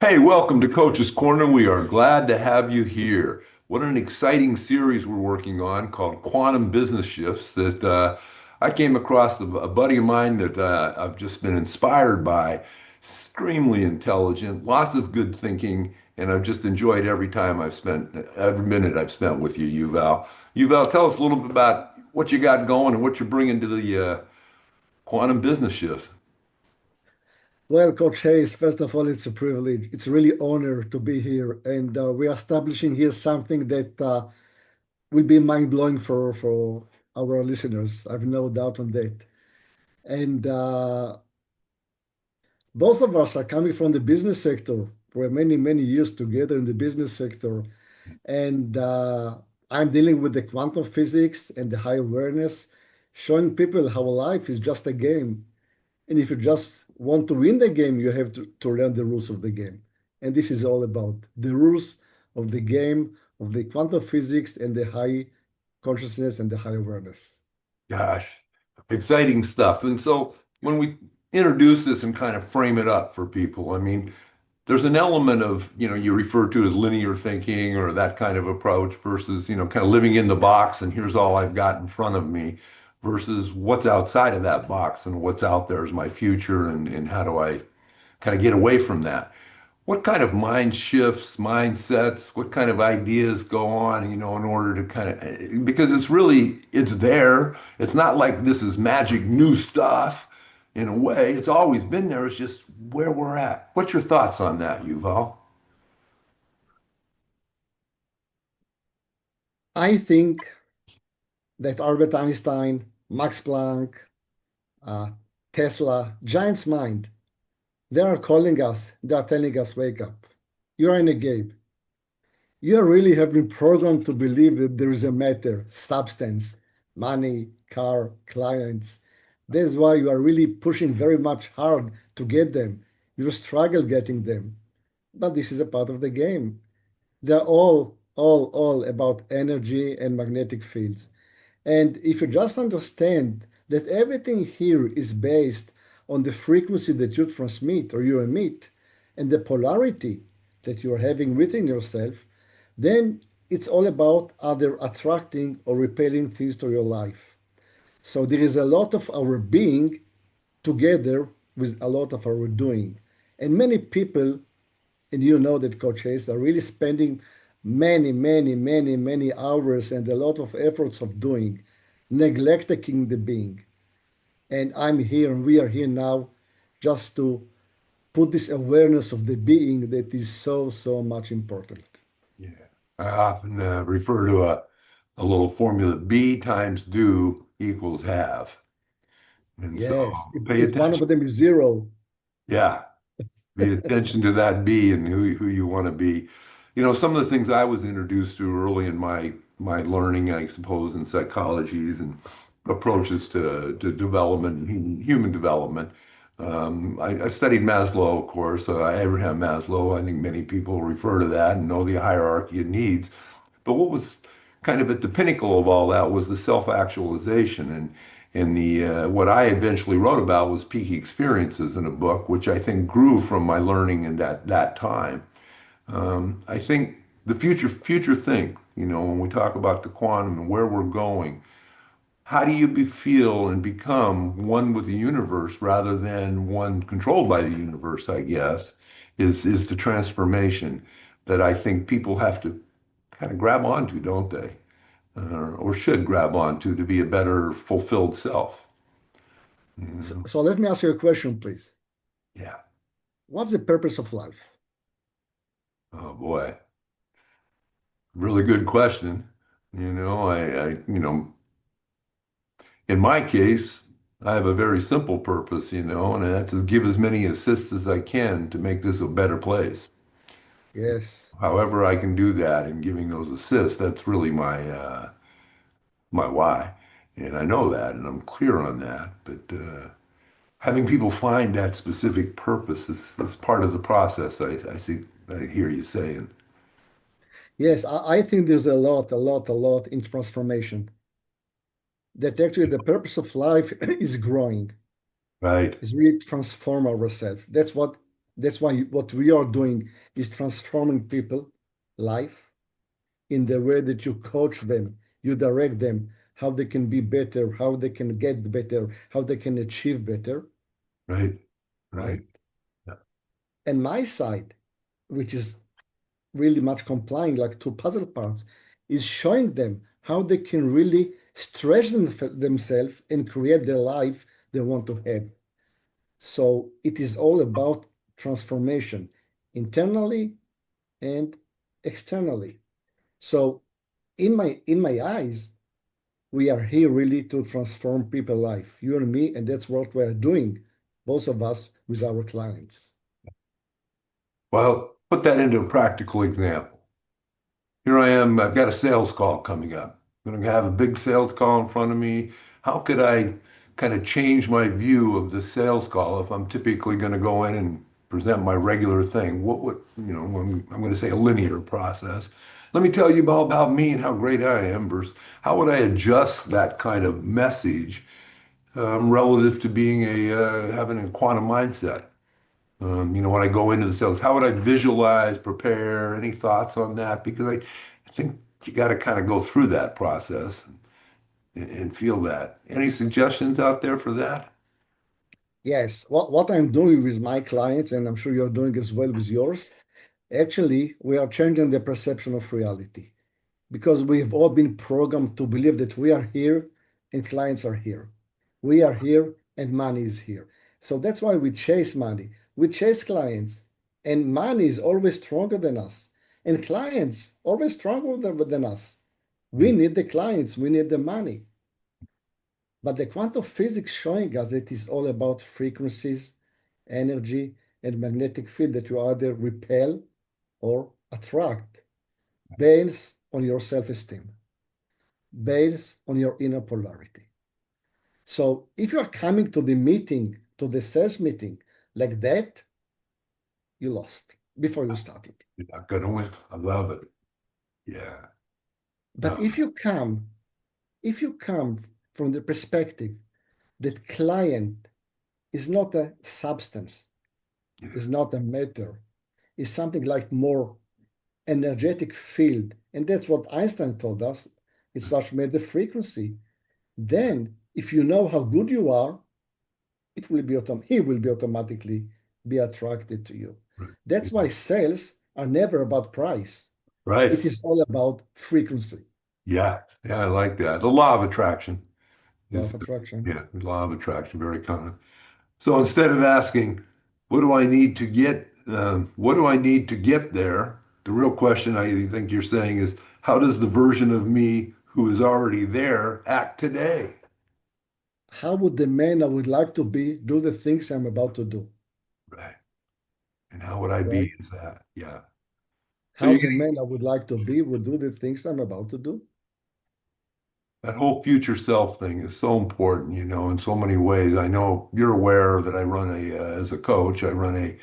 Hey, welcome to Coach's Corner. We are glad to have you here. What an exciting series we're working on called Quantum Business Shifts that I came across a buddy of mine that I've just been inspired by. Extremely intelligent, lots of good thinking, and I've just enjoyed every minute I've spent with you, Yuval. Yuval, tell us a little bit about what you got going and what you're bringing to the Quantum Business Shift. Well, Coach Hayes, first of all, it's a privilege. It's really honor to be here, and we're establishing here something that will be mind-blowing for our listeners. I've no doubt on that. And both of us are coming from the business sector. We're many years together in the business sector, and I'm dealing with the quantum physics and the high awareness, showing people how life is just a game. And if you just want to win the game, you have to learn the rules of the game. And this is all about the rules of the game, of the quantum physics and the high consciousness and the high awareness. Gosh, exciting stuff. And so when we introduce this and kind of frame it up for people, I mean, there's an element of, you refer to as linear thinking or that kind of approach versus, kind of living in the box and here's all I've got in front of me versus what's outside of that box and what's out there is my future and how do I kind of get away from that. What kind of mind shifts, mindsets, what kind of ideas go on, in order to kind of, because it's there. It's not like this is magic new stuff in a way. It's always been there. It's just where we're at. What's your thoughts on that, Yuval? I think that Albert Einstein, Max Planck, uh, Tesla, giants mind, they are calling us, they are telling us, wake up. You are in a game. You really have been programmed to believe that there is a matter, substance, money, car, clients. That's why you are really pushing very much hard to get them. You struggle getting them. But this is a part of the game. They're all about energy and magnetic fields. And if you just understand that everything here is based on the frequency that you transmit or you emit and the polarity that you're having within yourself, then it's all about either attracting or repelling things to your life. So there is a lot of our being together with a lot of our doing. And many people, and you know that coaches are really spending many hours and a lot of efforts of doing, neglecting the being. And I'm here and we are here now just to put this awareness of the being that is so much important. Yeah. I often refer to a little formula: B times do equals have. And so Yes, pay if one attention. of them is zero, Yeah. Pay attention to that B and who you want to be. Some of the things I was introduced to early in my learning, I suppose, in psychologies and approaches to development, human development. I studied Maslow, of course, Abraham Maslow. I think many people refer to that and know the hierarchy of needs. But what was kind of at the pinnacle of all that was the self-actualization and the what I eventually wrote about was peak experiences in a book, which I think grew from my learning in that time. I think the future thing, when we talk about the quantum and where we're going, how do you feel and become one with the universe rather than one controlled by the universe, I guess, is the transformation that I think people have to kind of grab onto, don't they? Or should grab onto to be a better fulfilled self. so, Mm, so let me ask you a question, please. yeah. What's the purpose of life? Oh boy. Really good question. In my case, I have a very simple purpose, and that's to give as many assists as I can to make this a better place. Yes. However, I can do that and giving those assists, that's really my why. And I know that and I'm clear on that. But having people find that specific purpose is part of the process. I hear you saying. Yes, I think there's a lot in transformation. That actually the purpose of life is growing, Right. is really transform ourselves. That's what That's why what we are doing is transforming people life in the way that you coach them, you direct them, how they can be better, how they can get better, how they can achieve better, Right. right? Right. Yeah. And my side, which is really much complying like two puzzle parts, is showing them how they can really stretch themselves and create the life they want to have. So it is all about transformation internally and externally. So in my eyes, we are here really to transform people's life, you and me, and that's what we're doing, both of us with our clients. Well, put that into a practical example. Here I am, I've got a sales call coming up. I'm going to have a big sales call in front of me. How could I kind of change my view of the sales call if I'm typically going to go in and present my regular thing? What would, I'm going to say a linear process. Let me tell you about me and how great I am versus how would I adjust that kind of message relative to being having a quantum mindset? When I go into the sales, how would I visualize, prepare? Any thoughts on that? Because I think you got to kind of go through that process and feel that. Any suggestions out there for that? Yes, what I'm doing with my clients, and I'm sure you're doing as well with yours, actually, we are changing the perception of reality because we've all been programmed to believe that we are here and clients are here. We are here and money is here. So that's why we chase money. We chase clients, and money is always stronger than us, and clients always stronger than us. We Right, need the clients, we need the money. But the quantum physics showing us that it's all about frequencies, energy, and magnetic field that you either repel or attract based on your self-esteem, based on your inner polarity. So if you are coming to the meeting, to the sales meeting like that, you lost before you started. you're not gonna win. I love it. Yeah. But if you come from the perspective that client is not a substance, Yeah. is not a matter, is something like more energetic field, and that's what Einstein told us. It's such matter frequency. Then, if you know how good you are, he will be automatically be attracted to you. Right. That's why sales are never about price. Right. It is all about frequency, Yeah. Yeah. I like that. The law of attraction law is, of attraction. yeah, the law of attraction, very common. So instead of asking, what do I need to get there? The real question I think you're saying is, how does the version of me who is already there act today? How would the man I would like to be do the things I'm about to do? Right. And how would I Right? be as that? Yeah. So How you're the getting man I would like to be would do the things I'm about to do? that whole future self thing is so important, in so many ways. I know you're aware that as a coach, I run a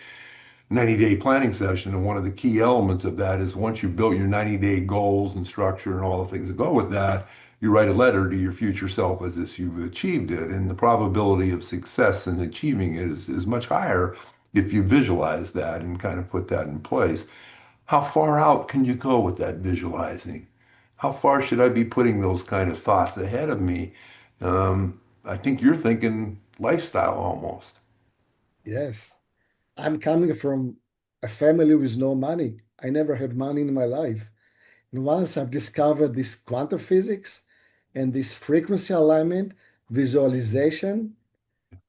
90-day planning session. And one of the key elements of that is once you've built your 90-day goals and structure and all the things that go with that, you write a letter to your future self as if you've achieved it. And the probability of success in achieving it is much higher if you visualize that and kind of put that in place. How far out can you go with that visualizing? How far should I be putting those kind of thoughts ahead of me? I think you're thinking lifestyle almost. Yes. I'm coming from a family with no money. I never had money in my life. And once I've discovered this quantum physics and this frequency alignment, visualization,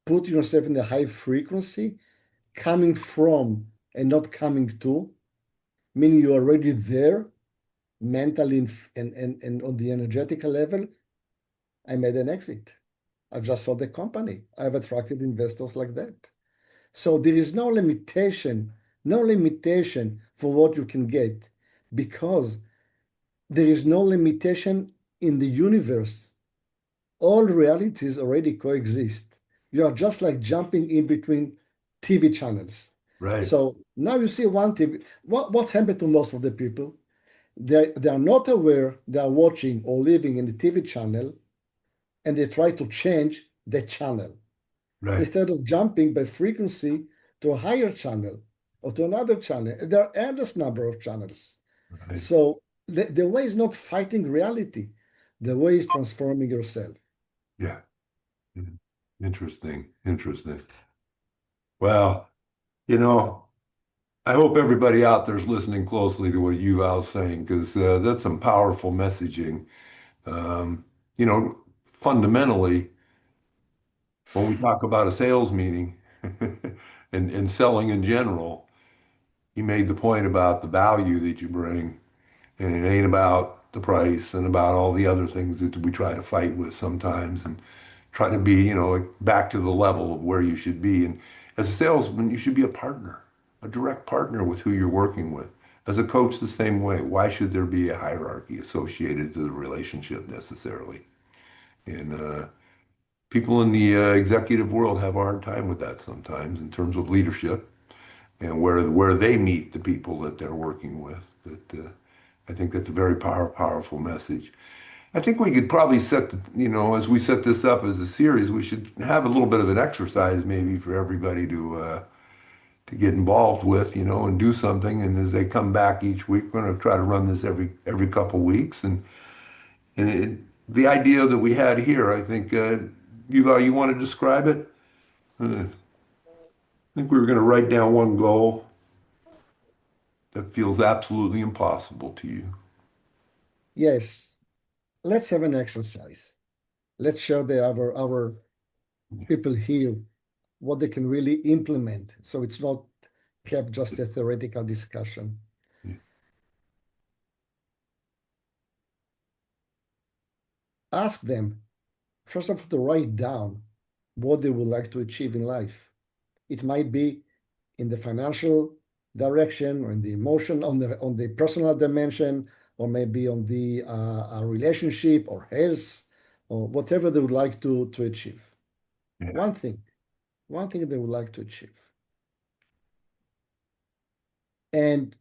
put yourself in the high frequency, coming from and not coming to, meaning you're already there mentally and on the energetic level, I made an exit. I just sold the company. I've attracted investors like that. So there is no limitation for what you can get because there is no limitation in the universe. All realities already coexist. You are just like jumping in between TV channels. Right, So now you see one TV. What's happened to most of the people? They are not aware they are watching or living in the TV channel and they try to change the channel right. instead of jumping by frequency to a higher channel. or to another channel. There are endless number of channels. Right. So the way is not fighting reality. The way is transforming yourself. Yeah. Mm. Interesting. Interesting. Well, you know, I hope everybody out there's listening closely to what Yuval's saying because that's some powerful messaging. Um, you know, fundamentally, when we talk about a sales meeting and selling in general, he made the point about the value that you bring, and it ain't about the price and about all the other things that we try to fight with sometimes and try to be, back to the level of where you should be. And as a salesman, you should be a partner, a direct partner with who you're working with. As a coach, the same way. Why should there be a hierarchy associated to the relationship necessarily? And people in the executive world have a hard time with that sometimes in terms of leadership and where they meet the people that they're working with. But I think that's a very powerful message. I think we could probably as we set this up as a series, we should have a little bit of an exercise maybe for everybody to get involved with, and do something. And as they come back each week, we're going to try to run this every couple weeks. The idea that we had here, I think, you want to describe it? I think we were going to write down one goal that feels absolutely impossible to you. Yes, let's have an exercise. Let's show our people here what they can really implement. So it's not kept just a theoretical discussion. Ask them, first of all, to write down what they would like to achieve in life. It might be in the financial direction or in the emotion, on the personal dimension, or maybe on the relationship or health, or whatever they would like to achieve. Yeah, One thing, one thing they would like to achieve. And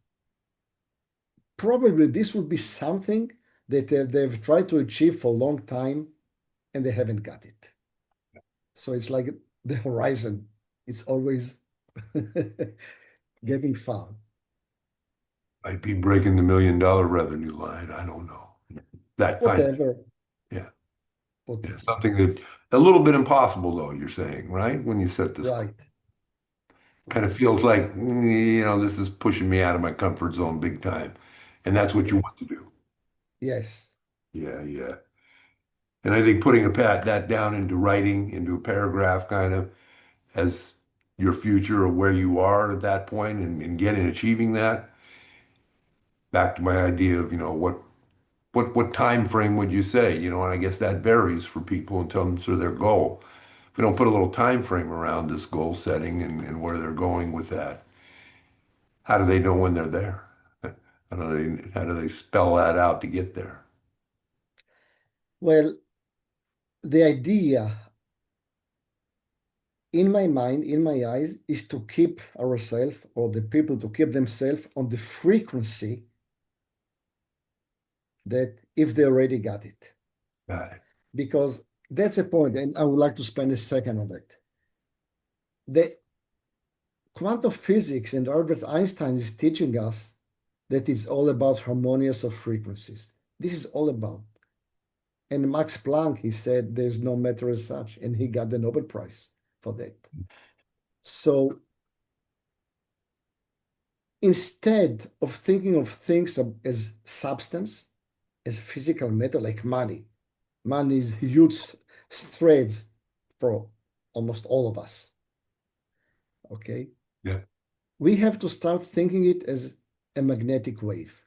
probably this would be something that they've tried to achieve for a long time and they haven't got it. So it's like the horizon. It's always getting far. might be breaking the $1 million revenue line. I don't know. That kind of, Whatever, yeah. Yeah, whatever. something that a little bit impossible though, you're saying, right? When you set this Right, kind of right. feels like, this is pushing me out of my comfort zone big time. And that's what you Yes, want to do. yes. Yeah, yeah. And I think putting that down into writing, into a paragraph kind of as your future or where you are at that point and getting achieving that, back to my idea of, what time frame would you say? And I guess that varies for people in terms of their goal. If we don't put a little time frame around this goal setting and where they're going with that, how do they know when they're there? How do they spell that out to get there? Well, the idea in my mind, in my eyes, is to keep ourselves or the people to keep themselves on the frequency that if they already got it. Got it. Because that's a point, and I would like to spend a second on it. The quantum physics and Albert Einstein is teaching us that it's all about harmonious of frequencies. This is all about. And Max Planck, he said there's no matter as such, and he got the Nobel Prize for that. So instead of thinking of things as substance, as physical matter, like money is huge threads for almost all of us. Okay. Yeah. We have to start thinking it as a magnetic wave.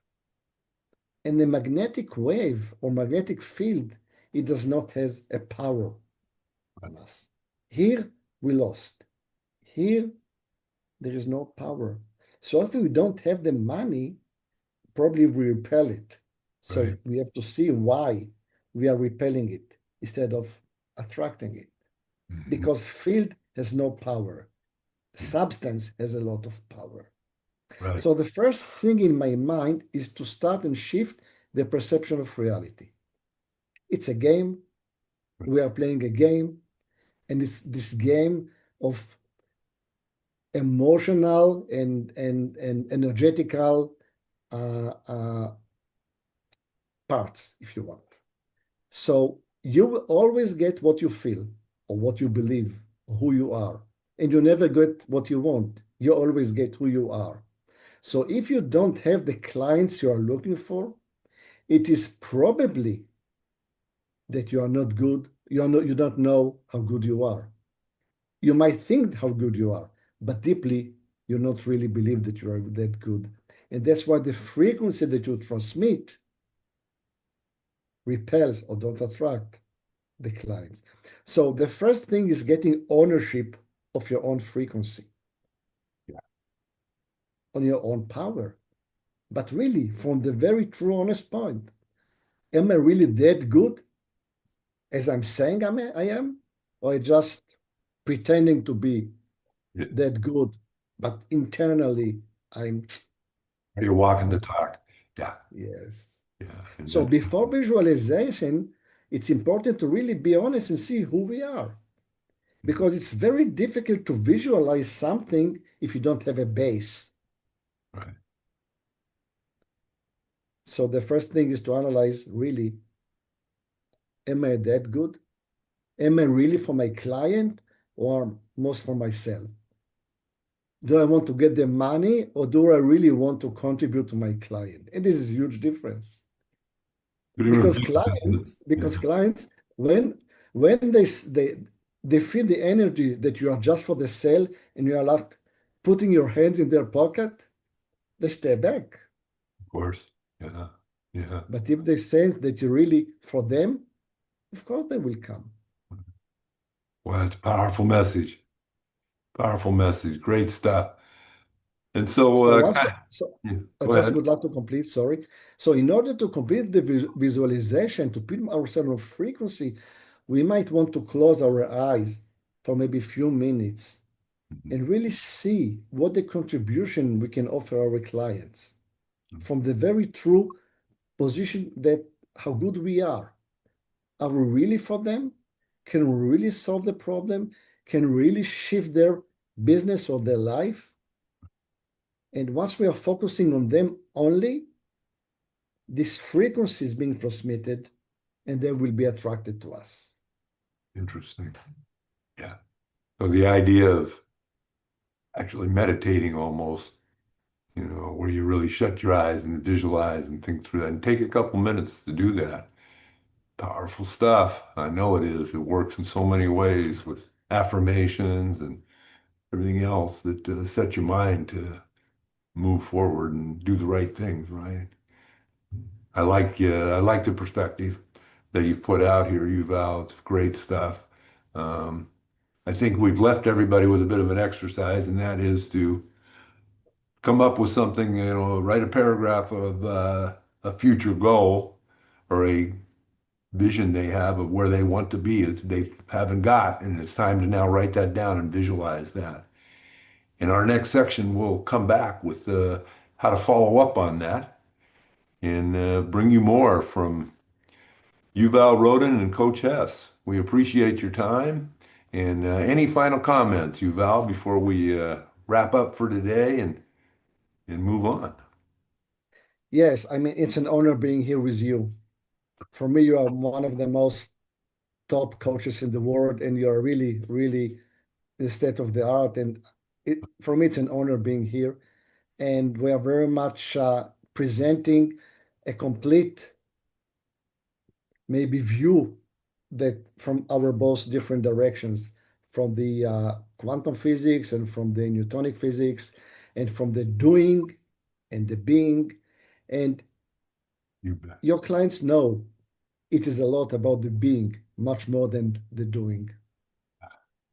And the magnetic wave or magnetic field, it does not have a power on us. Here we lost. Here there is no power. So if we don't have the money, probably we repel it. So Right. we have to see why we are repelling it instead of attracting it. Mhm. Because field has no power. Yeah. Substance has a lot of power. Right. So the first thing in my mind is to start and shift the perception of reality. It's a game. We are playing a game, and it's this game of emotional and energetical uh, uh, parts, if you want. So you will always get what you feel or what you believe, or who you are. And you never get what you want. You always get who you are. So if you don't have the clients you are looking for, it is probably that you are not good. You don't know how good you are. You might think how good you are, but deeply you not really believe that you are that good. And that's why the frequency that you transmit repels or don't attract the clients. So the first thing is getting ownership of your own frequency, Yeah. on your own power. But really, from the very true, honest point, am I really that good as I'm saying I am? Or just pretending to be Yeah. that good, but internally I'm, You're walking the oh, talk. Yeah. yes. Yeah. And So that's before visualization, it's important to really be honest and see who we are. Because it's very difficult to visualize something if you don't have a base. right. So the first thing is to analyze really, am I that good? Am I really for my client or most for myself? Do I want to get the money or do I really want to contribute to my client? And this is a huge difference Two different because things, isn't it? Yeah. clients when they feel the energy that you are just for the sale and you are like putting your hands in their pocket, they stay back. Of course. Yeah. Yeah. But if they sense that you're really for them, of course they will come. Well, that's a powerful message. Powerful message. Great stuff. And so, So once, so yeah, I go just ahead. would like to complete, sorry. So in order to complete the visualization, to put ourselves on frequency, we might want to close our eyes for maybe a few minutes Mhm. and really see what the contribution we can offer our clients from the very true position that how good we are. Are we really for them? Can we really solve the problem? Can we really shift their business or their life? And once we are focusing on them only, this frequency is being transmitted and they will be attracted to us. Interesting. Yeah. So the idea of actually meditating almost, where you really shut your eyes and visualize and think through that and take a couple minutes to do that. Powerful stuff. I know it is. It works in so many ways with affirmations and everything else that set your mind to move forward and do the right things, right? I like the perspective that you've put out here, Yuval. It's great stuff. Um, I think we've left everybody with a bit of an exercise, and that is to come up with something, write a paragraph of a future goal or a vision they have of where they want to be that they haven't got. And it's time to now write that down and visualize that. In our next section, we'll come back with how to follow up on that and bring you more from Yuval Rodan and Coach Hess. We appreciate your time. And any final comments, Yuval, before we wrap up for today and move on? Yes, I mean, it's an honor being here with you. For me, you are one of the most top coaches in the world, and you are really, really the state of the art. And for me, it's an honor being here. And we are very much presenting a complete, maybe, view that from our both different directions, from the quantum physics and from the Newtonic physics, and from the doing and the being. And You bet. your clients know it is a lot about the being, much more than the doing.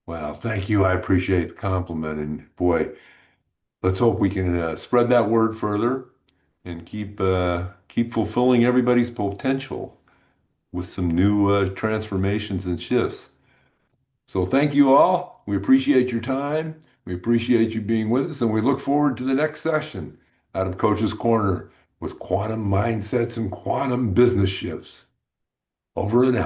Well, thank you. I appreciate the compliment. And boy, let's hope we can spread that word further and keep fulfilling everybody's potential with some new transformations and shifts. So thank you all. We appreciate your time. We appreciate you being with us, and we look forward to the next session out of Coach's Corner with quantum mindsets and quantum business shifts. Over and out.